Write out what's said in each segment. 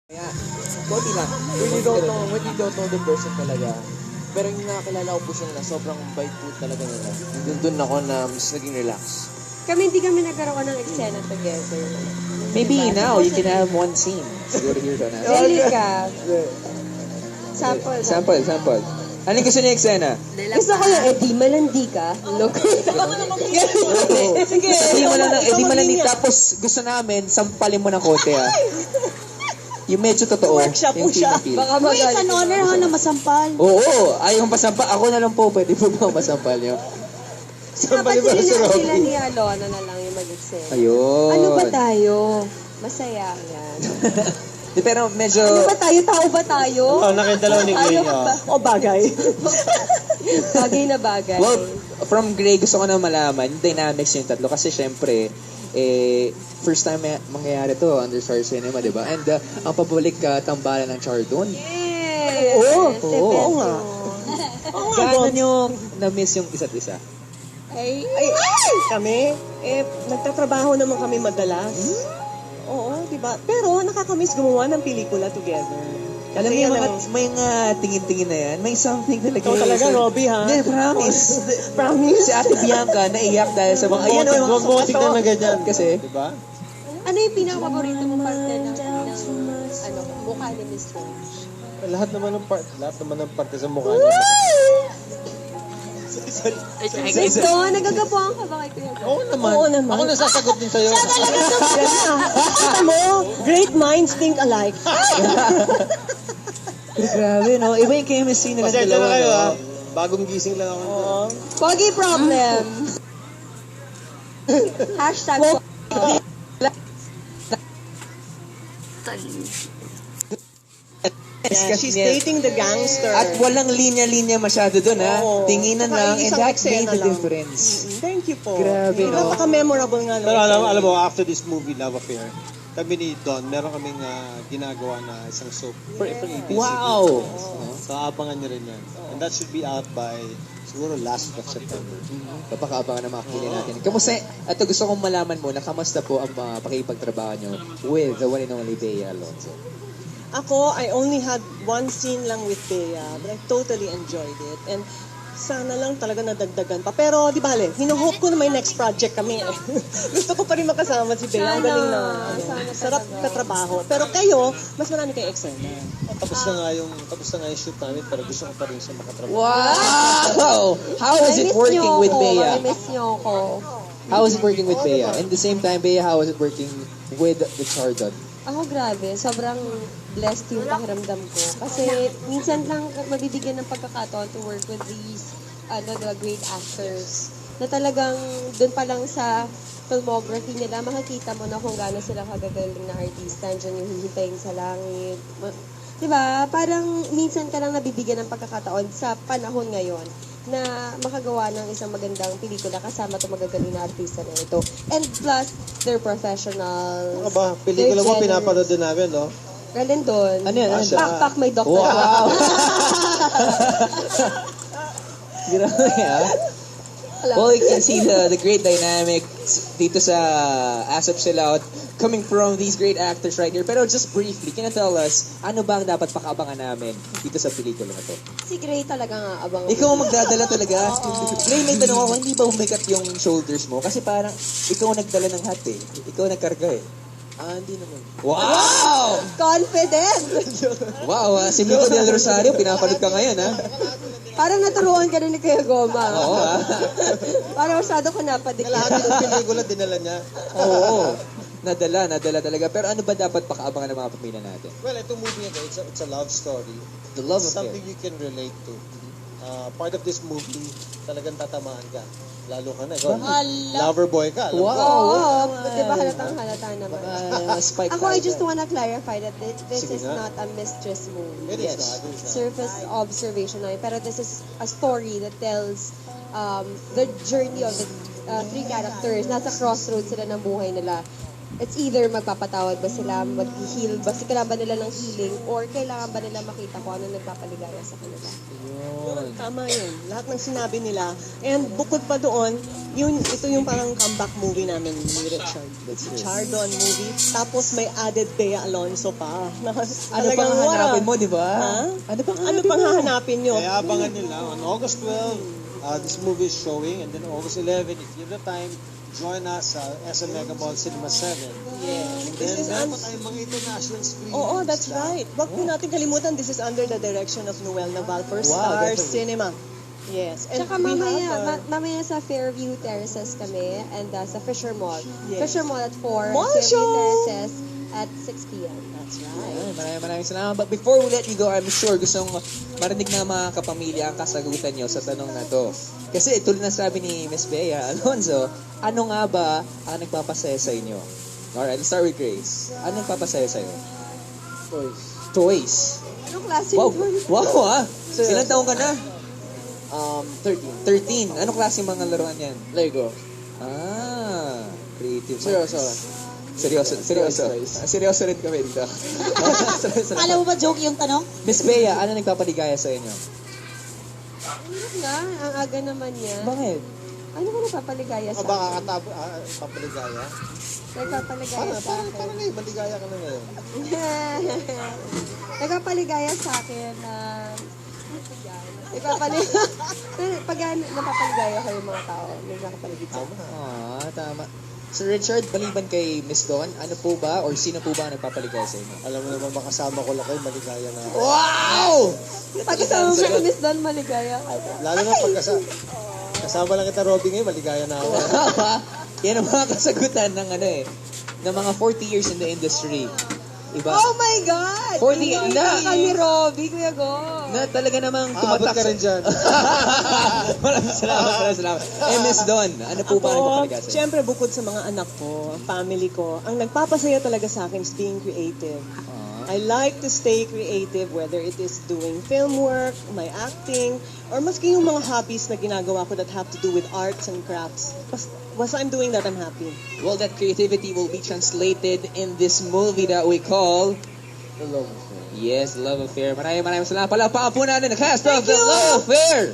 Kaya, konti lang. When you don't know the person talaga. Pero yung nakakilala ko po siya na sobrang bait po talaga nila. Doon ako na mas naging relax. Hindi kami nagkaroon ng eksena together. Maybe now, you can have one scene. Siguro here na. Really ka? Sample. Ano gusto niya eksena? Gusto ko yung, di malandi ka. Look. Sige. Di malandi. Tapos gusto namin, sampalin mo ng konti ah. Yung medyo totoo. Workshop yung po siya. feel. Baka Uy, magalit. an honor ha na masampal. Oo, ayaw pasampal. Ako na lang po, pwede po ba masampal niyo? Dapat sila ni Alona na lang yung mag-eksena. Ayun. Ano ba tayo? Masaya yan. Pero medyo... Ano ba tayo? Tao ba tayo? Nakidalaw ni Gray. O bagay. Bagay na bagay. Well, from Gray, gusto ko na malaman yung dynamics yung tatlo. Kasi syempre, first time mangyayari to under Star Cinema, di ba? And ang pabalik tambalan ng Chardon. Yes! Oo nga. Gaano nyo na-miss yung isa't isa? Ay, Kami, nagtatrabaho naman kami madalas. Oo, di ba? Pero nakakamiss gumawa ng pelikula together. Alam Kasi niyo, yan mga, ang- may tingin-tingin na yan. May something talaga. Ikaw talaga, Robby, ha? Hindi, promise. Promise? Si Ate Bianca, naiyak dahil sa mga... Ayan, Huwag mo tignan na ganyan. Kasi, Diba? ano yung pinaka-paborito mong parte ng mukha ni Miss Rose? Lahat naman ng parte sa mukha niya. Ito, nagagapuan ka ba kay Kuya Gab? Oo naman. Oo naman. Ako nasasagot din sa'yo. Kita mo, great minds think alike. grabe, no? Iba yung chemistry nila Pasensya na dalawa, kayo no? ha. Bagong gising lang ako. Oo. Pogi problem. Hashtag Yeah, she's dating the gangster. At walang linya-linya masyado dun, ha? Oo. Tinginan Saka lang, and isang that eksena made the lang. difference. Thank you po. Grabe, no? Napaka-memorable nga Pero naman. alam mo, after this movie, Love Affair, kami ni Don, meron kaming ginagawa na isang soap for ABS. Wow! So, abangan nyo rin yan. And that should be out by, siguro last of September. Papakaabangan na makakili natin. Kamusta? Ito gusto kong malaman muna, kamusta po ang pakipagtrabaho nyo with the one and only Bea Alonzo? Ako, I only had one scene lang with Bea, but I totally enjoyed it. And sana lang talaga nadagdagan pa. Pero di bale, hinuhope ko na may next project kami. Gusto ko pa rin makasama si Bea. Ang galing na. Sana Sarap katrabaho. Pero kayo, mas marami kayo eksena. Tapos na nga yung shoot namin, pero gusto ko pa rin siya makatrabaho. Wow! How is it working with Bea? I miss niyo ako. How is it working with Bea? And the same time, Bea, how is it working with the Chardon? Ako grabe, sobrang blessed yung pakiramdam ko. Kasi minsan lang mabibigyan ng pagkakataon to work with these the great actors na talagang doon pa lang sa filmography nila, makikita mo na kung gaano sila kagagaling na artista. Diyan yung hihintayin sa langit. Diba? Parang minsan ka lang nabibigyan ng pagkakataon sa panahon ngayon na makagawa ng isang magandang pelikula kasama itong magagaling na artista na ito. And plus, they're professionals. Ano ba? Pelikula mo, they're generous. pinapanood din namin, no? Galing doon. Ano yan? Ano? Pak, may doctor. Wow! Grabe, ah. Well, you can see the great dynamics dito sa Asap Silaut coming from these great actors right here. Pero just briefly, can you tell us, ano ba ang dapat pakaabangan namin dito sa pelikula na to? Si Gray talaga nga abang. Ikaw ang magdadala talaga. Gray, may tanong ako, hindi ba umikat yung shoulders mo? Kasi parang ikaw ang nagdala ng hat eh. Ikaw ang nagkarga eh. Hindi naman. Wow! Confident! Wow, si Nico Del Rosario, pinapanood ka ngayon, ha? Parang naturuan ka na ni Kuya Goma. Oo, ha? Parang masyado ko napadikit. Lahat ng pelikula dinala niya. Oo. Nadala talaga. Pero ano ba dapat pakaabangan ng mga pamilya natin? Well, itong movie nga, it's a love story. The love affair. Something you can relate to. Part of this movie, talagang tatamaan ka. Lalo ka na. Ikaw, lover boy ka. Alam mo. Wow! Oo, di ba halata naman. Spike Ako, I just wanna clarify that this Sige is nga. not a mistress movie. It is not. It is not. Surface observation lang. Pero this is a story that tells the journey of the three characters. Nasa crossroads sila ng buhay nila. it's either magpapatawad ba sila, mag-heal ba, kailangan ba nila ng healing, or kailangan ba nila makita kung ano nagpapaligaya sa kanila. Tama yun. Lahat ng sinabi nila. And bukod pa doon, ito yung parang comeback movie namin ni Richard. Si Chardon movie. Tapos may added Bea Alonso pa. Ano pang hahanapin mo, di ba? Ha? Ano pang Ano pang hahanapin nyo? Kaya abangan nila on August 12, this movie is showing, and then August 11, if you have the time, join us sa SM Mega Mall Cinema 7. Yes. And This then is meron pa tayong mga international screenings. Oo, that's right. Huwag po natin kalimutan, this is under the direction of Noel Naval for Star definitely. Cinema. Yes. And Tsaka we mamaya, have, mamaya sa Fairview Terraces kami and sa Fisher Mall. Yes. Fisher Mall at 4, Mall Fairview show! Terraces at 6 p.m. that's right. Ay, maraming salamat. But before we let you go, I'm sure gustong marinig na mga kapamilya ang kasagutan nyo sa tanong na to. Kasi tulad na sabi ni Miss Bea Alonzo, ano nga ba ang nagpapasaya sa inyo? Alright, let's start with Grace. Ano nagpapasaya sa inyo? Toys. Anong klase Wow, yun? wow ah. Ilang taong ka na? 13. 13. Anong klase mga laruan yan? Lego. Ah, creative. Seryoso. Seryoso. Seryoso rin kami dito. Seryoso. Alam mo ba joke yung tanong? Miss Bea, ano nagpapaligaya sa inyo? Ano nga? Ang aga naman niya. Bakit? Ano ba nagpapaligaya sa Baka akin? papaligaya. Nagpapaligaya sa akin. Parang ngayon, maligaya ka na ngayon. Nagpapaligaya sa akin na... Nagpapaligaya... Pag napapaligaya ko yung mga tao, nagpapaligaya sa akin. Ah, tama. Sir Richard, maliban kay Miss Dawn, ano po ba or sino po ba ang nagpapaligaya sa inyo? Alam mo naman, makasama ko lang kayo, maligaya na ako. Wow! Pagkasama mo si Miss Don, maligaya ka. Lalo na kasama lang kita, Robby, ngayon, maligaya na ako. Yan ang mga kasagutan ng ng mga 40 years in the industry. Iba? Oh my God! 40 Hindi na. ka ni Robby, Kuya Go. Na talaga namang Aabot tumatak. ka rin dyan. Maraming salamat. Eh, Miss Dawn, ano po ba ang nagpapaligaya sa inyo? Siyempre, bukod sa mga anak ko, family ko, ang nagpapasaya talaga sa akin is being creative. I like to stay creative, whether it is doing film work, my acting, or maski yung mga hobbies na ginagawa ko that have to do with arts and crafts. Basta I'm doing that, I'm happy. Well, that creativity will be translated in this movie that we call... The Love Affair. Yes, Love Affair. Maraming salamat. Palakpakan po natin ang cast of The Love Affair.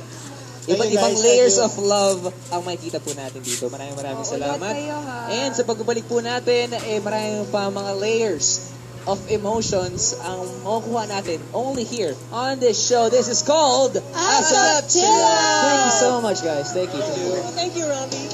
Iba't Thank you, ibang guys. layers Thank of love ang makikita po natin dito. Maraming salamat. kayo, ha? And sa pagbabalik po natin, maraming pa mga layers of emotions ang makukuha natin only here on this show. This is called Asap Chilla! Thank you so much, guys. Thank you. Thank you, Robbie.